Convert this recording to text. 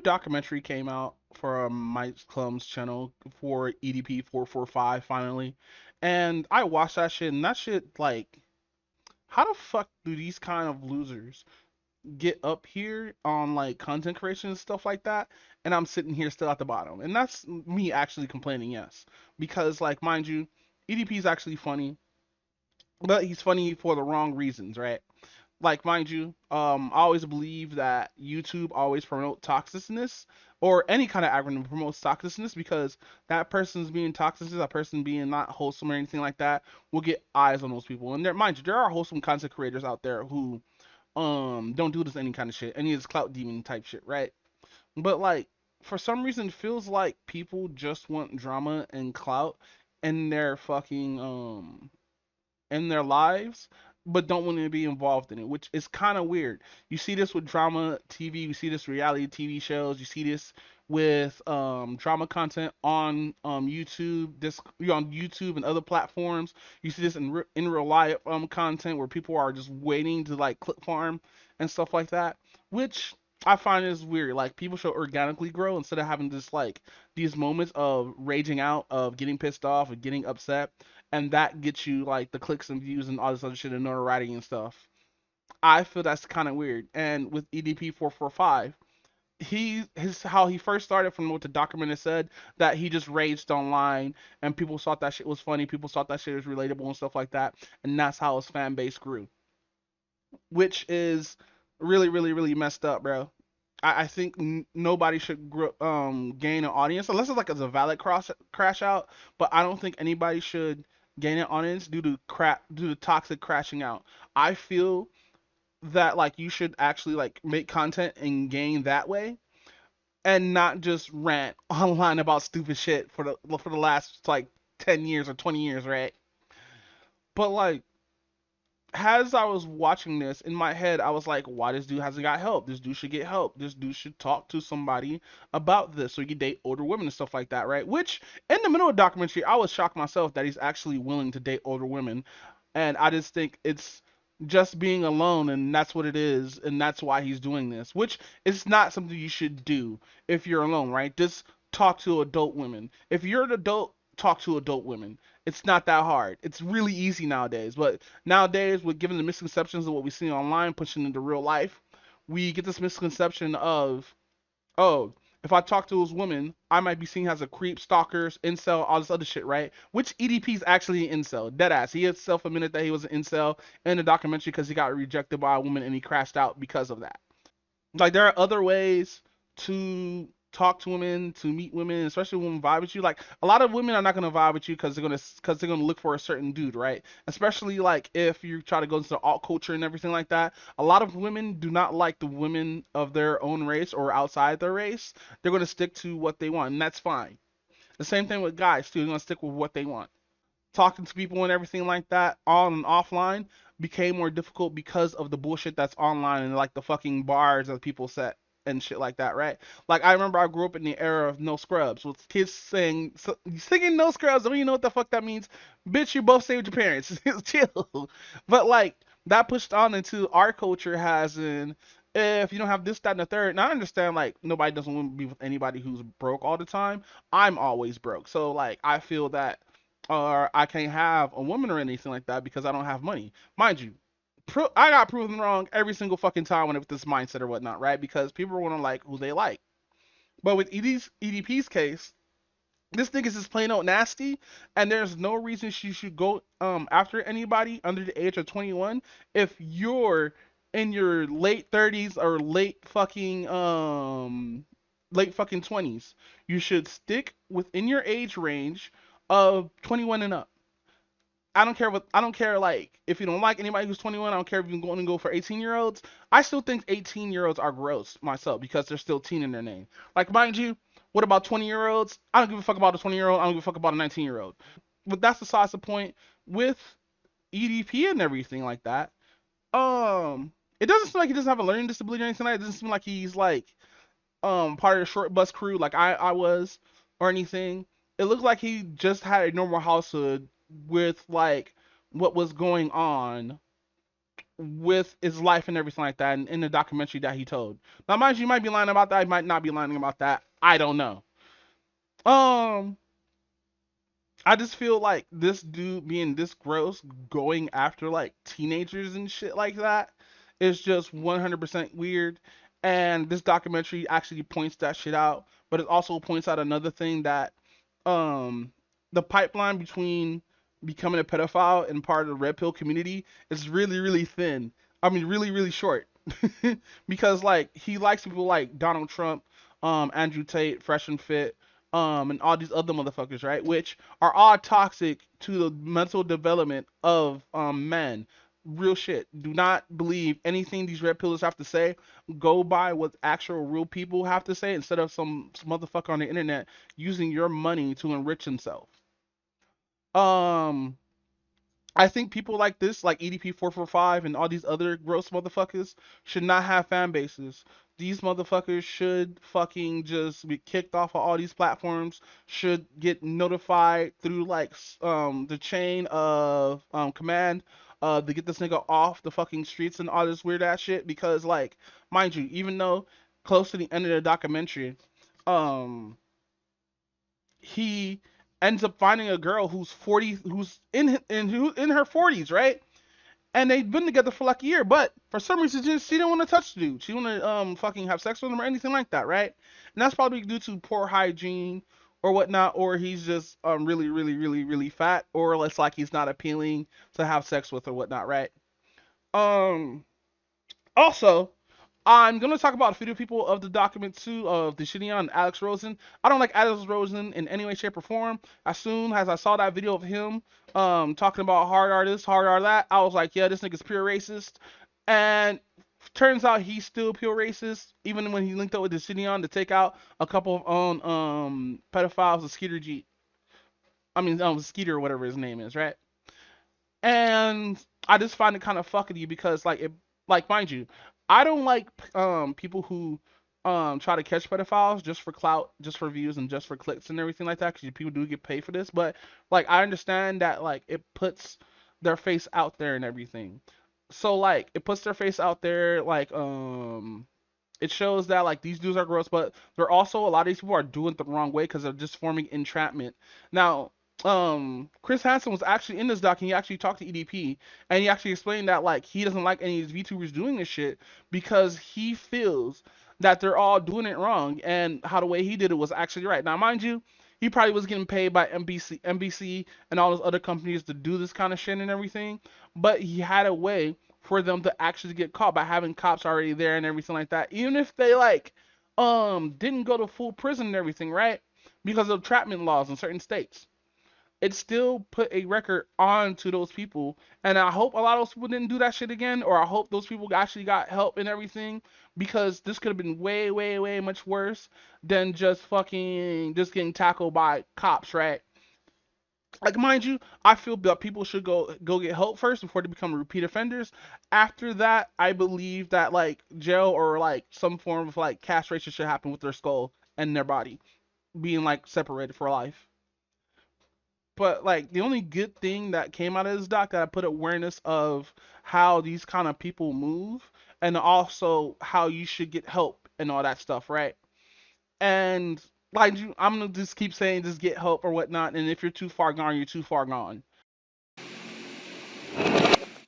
documentary came out for Mike Clum's channel for EDP 445 finally, and I watched that shit, and that shit like, how the fuck do these kind of losers get up here on like content creation and stuff like that, and I'm sitting here still at the bottom? And that's me actually complaining, yes, because like mind you, EDP is actually funny, but he's funny for the wrong reasons, right? Like mind you, I always believe that YouTube always promote toxicness, or any kind of algorithm promotes toxicness, because that person's being toxic, that person being not wholesome or anything like that, will get eyes on those people. And there, mind you, there are wholesome content creators out there who don't do this any kind of shit, any of this clout demon type shit, right? But like, for some reason, it feels like people just want drama and clout in their fucking in their lives, but don't want to be involved in it, which is kind of weird. You see this with drama TV, you see this reality TV shows, you see this with drama content on YouTube, this on YouTube and other platforms. You see this in real life content where people are just waiting to like clip farm and stuff like that, which I find is weird. Like people should organically grow instead of having this like these moments of raging out, of getting pissed off, of getting upset, and that gets you like the clicks and views and all this other shit and notoriety and stuff. I feel that's kind of weird. And with EDP 445, his how he first started, from what the documentary said, that he just raged online and people thought that shit was funny, people thought that shit was relatable and stuff like that, and that's how his fan base grew, which is really really really messed up, bro. I think nobody should gain an audience unless it's like as a valid crash out. But I don't think anybody should gain an audience due to toxic crashing out. I feel that like you should actually like make content and gain that way, and not just rant online about stupid shit for the last like 10 years or 20 years, right? But like, as I was watching this in my head, I was like, why this dude hasn't got help? This dude should get help. This dude should talk to somebody about this so he can date older women and stuff like that, right? Which, in the middle of the documentary, I was shocked myself that he's actually willing to date older women. And I just think it's just being alone, and that's what it is, and that's why he's doing this, which is not something you should do if you're alone, right? Just talk to adult women. If you're an adult, talk to adult women. It's not that hard. It's really easy nowadays. But nowadays, with given the misconceptions of what we see online pushing into real life, we get this misconception of, oh, if I talk to those women, I might be seen as a creep, stalkers, incel, all this other shit, right? Which EDP is actually an incel, deadass. He himself admitted that he was an incel in the documentary because he got rejected by a woman and he crashed out because of that. Like there are other ways to talk to women, to meet women, especially when women vibe with you. Like a lot of women are not gonna vibe with you because they're gonna look for a certain dude, right? Especially like if you try to go into the alt culture and everything like that. A lot of women do not like the women of their own race or outside their race. They're gonna stick to what they want, and that's fine. The same thing with guys too. They're gonna stick with what they want. Talking to people and everything like that on and offline became more difficult because of the bullshit that's online and like the fucking bars that people set and shit like that, right? Like I remember I grew up in the era of no scrubs, with kids singing no scrubs. Don't you know what the fuck that means? Bitch, you both stay with your parents. Chill. But like that pushed on into our culture has in, if you don't have this, that, and the third. And I understand like nobody doesn't want to be with anybody who's broke all the time. I'm always broke. So like I feel that, or I can't have a woman or anything like that because I don't have money. Mind you, I got proven wrong every single fucking time when it was this mindset or whatnot, right? Because people want to like who they like. But with EDP's case, this nigga's just plain old nasty, and there's no reason she should go after anybody under the age of 21 if you're in your late 30s or late fucking 20s. You should stick within your age range of 21 and up. I don't care like if you don't like anybody who's 21. I don't care if you're going to go for 18-year-olds. I still think 18-year-olds are gross myself because they're still teen in their name. Like mind you, what about 20-year-olds? I don't give a fuck about a 20-year-old. I don't give a fuck about a 19-year-old. But that's besides the point. With EDP and everything like that, it doesn't seem like he doesn't have a learning disability or anything like that. It doesn't seem like he's like part of the short bus crew like I was, or anything. It looked like he just had a normal household with like what was going on with his life and everything like that in the documentary that he told. Now, mind you, you might be lying about that. You might not be lying about that. I don't know. Um, I just feel like this dude being this gross, going after like teenagers and shit like that, is just 100% weird. And this documentary actually points that shit out, but it also points out another thing that um the pipeline between becoming a pedophile and part of the red pill community is really really thin. I mean really really short. Because like he likes people like Donald Trump, Andrew Tate, Fresh and Fit, and all these other motherfuckers, right? Which are all toxic to the mental development of men. Real shit. Do not believe anything these red pillers have to say. Go by what actual real people have to say instead of some motherfucker on the internet using your money to enrich himself. Um, I think people like this, like EDP 445 and all these other gross motherfuckers, should not have fan bases. These motherfuckers should fucking just be kicked off of all these platforms. Should get notified through like the chain of command to get this nigga off the fucking streets and all this weird ass shit. Because like, mind you, even though close to the end of the documentary, um he ends up finding a girl who's 40, who's in her 40s, right? And they've been together for like a year, but for some reason she didn't want to touch the dude. She didn't want to fucking have sex with him or anything like that, right? And that's probably due to poor hygiene or whatnot, or he's just really really really really fat, or it's like he's not appealing to have sex with or whatnot, right? Um, Also, I'm gonna talk about a few people of the document too of the shitting on Alex Rosen. I don't like Alex Rosen in any way, shape, or form. As soon as I saw that video of him talking about hard artists, hard art that, I was like, yeah, this nigga's pure racist. And turns out he's still pure racist, even when he linked up with the city on to take out a couple of pedophiles of Skeeter G. I mean Skeeter or whatever his name is, right? And I just find it kind of fuckity because like it, like mind you, I don't like people who try to catch pedophiles just for clout, just for views and just for clicks and everything like that because people do get paid for this. But like I understand that like it puts their face out there and everything. So like it puts their face out there like it shows that like these dudes are gross, but they're also a lot of these people are doing it the wrong way because they're just forming entrapment. Now, Chris Hansen was actually in this doc and he actually talked to EDP and he actually explained that like he doesn't like any of these VTubers doing this shit because he feels that they're all doing it wrong and how the way he did it was actually right. Now, mind you, he probably was getting paid by NBC, and all those other companies to do this kind of shit and everything, but he had a way for them to actually get caught by having cops already there and everything like that. Even if they like didn't go to full prison and everything, right? Because of entrapment laws in certain states. It still put a record on to those people. And I hope a lot of those people didn't do that shit again, or I hope those people actually got help and everything, because this could have been way, way, way much worse than just fucking just getting tackled by cops, right? Like mind you, I feel that people should go get help first before they become repeat offenders. After that, I believe that like jail or like some form of like castration should happen with their skull and their body being like separated for life. But like the only good thing that came out of this doc that I put awareness of how these kind of people move and also how you should get help and all that stuff, right? And like you, I'm gonna just keep saying just get help or whatnot. And if you're too far gone, you're too far gone.